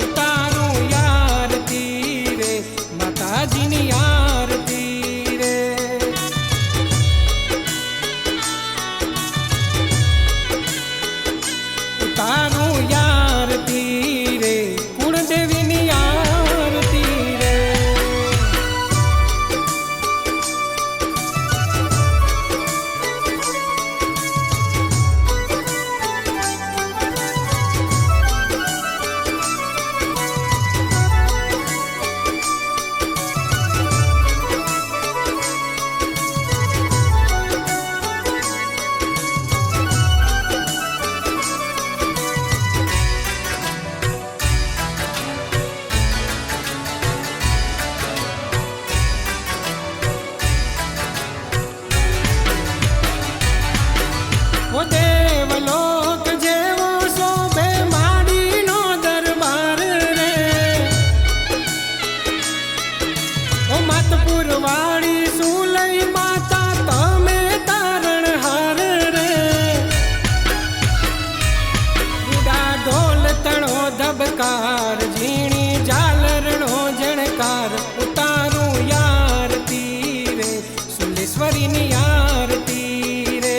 ઉતારું યારતી રે માતાજીની આરતી રે ઉતારું યારતી રે કુળદેવીની આરતી રે ઓ દેવલોક જેવો શોભે માડીનો દરબાર રે ઓ માતપુર વાળી સુલઈ માતા તમે તારણહાર રે રૂડા ઢોલ તણો ધબકાર ઝીણી ઝાલરણો જણકાર ઉતારું યારતી રે સુલેશ્વરીની આરતી રે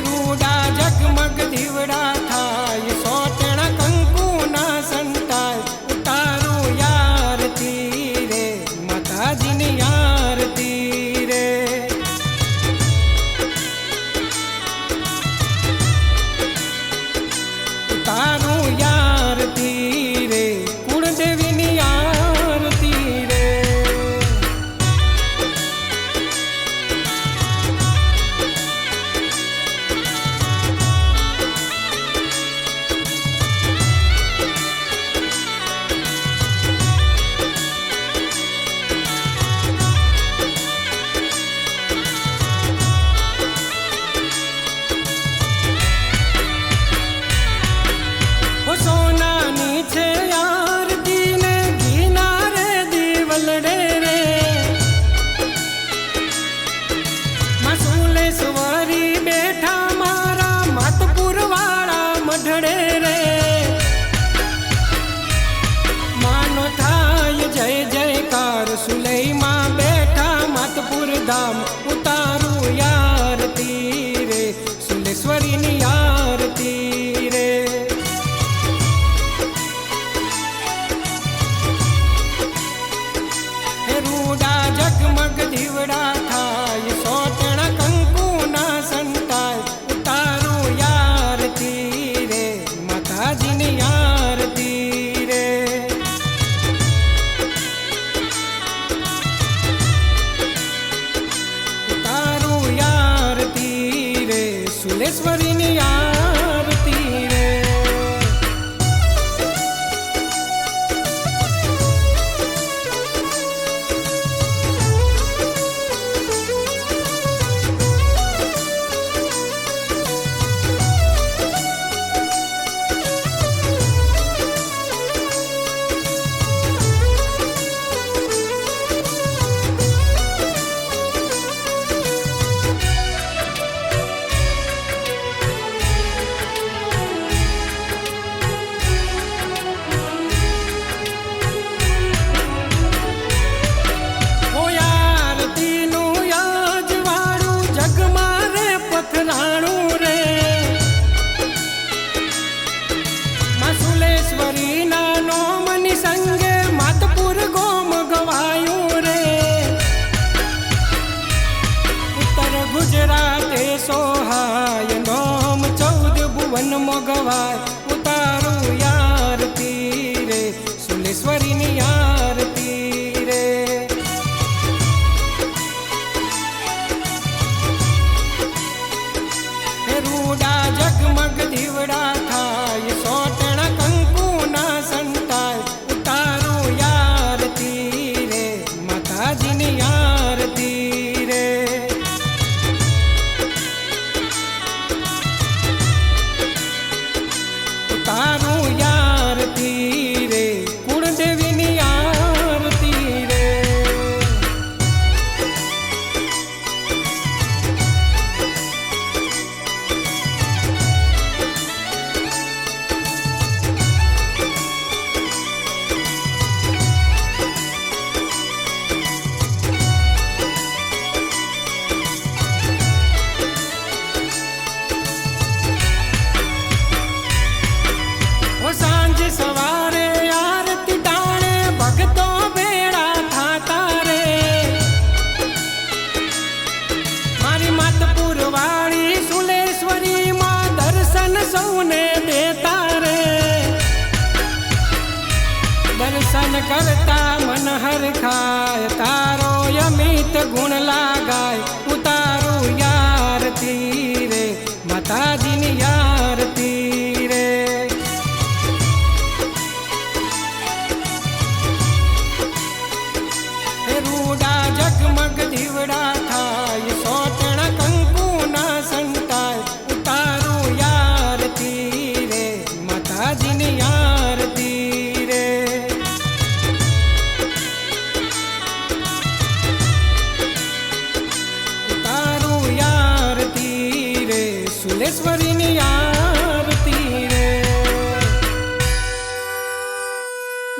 રૂડા જગમગ દીવડા થાય સોટણા કંકુના સંતાય ઉતારું યારતી રે માતાજીની આરતી રે ઉતારું યારતી રે કુળદેવીની આરતી રે ઓ સોનાની છે આરતી ને ઘીના રે દીવલડે રે માં સુલેશ્વરી બેઠા મારા માતપુર વાળા મઢડે રે માનો થાય જય જયકાર સુલઈમાં બેઠા માતપુર ધામ ઉતારું યારતી રે સુલેશ્વરીની આરતી રે રૂડા જગમગ દીવડા થાય સોટણા કંકુના સંતાય ઉતારું યારતી રે માતાજીની આરતી રે ઉતારું યારતી રે સુલેશ્વરીની આરતી રે ઓ યારતીનું યાજવાળું જગમાં રે પથરાણું રે માં સુલેશ્વરીના નોમની સંગે માતપુર ગોમ ગવાયું રે ઉત્તર ગુજરાતે સોહાય નોમ 14 ભુવન મોગવાય ઉતારું યારતી રે સુલેશ્વરીની આરતી રે રૂડા જગમગ દીવડા થાય સોટણા કંકુના સંતાય ઉતારું યારતી રે માતાજીની આરતી રે ઉતારું યારતી રે કુળદેવીની આરતી કરતા મન હરખાય, તારો અમિત ગુણ લાગાય. ઉતારું યારતી રે માતાજીની યારતી રે. રૂડા જગમગ દીવડા થાય, સોટણા કંકુ ના સંતાય. ઉતારું યારતી રે માતાજીની યારતી રે. ઉતારું યારતી રે સુલેશ્વરીની યારતી રે.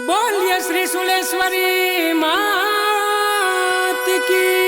બોલીએ શ્રી સુલેશ્વરી માત કી.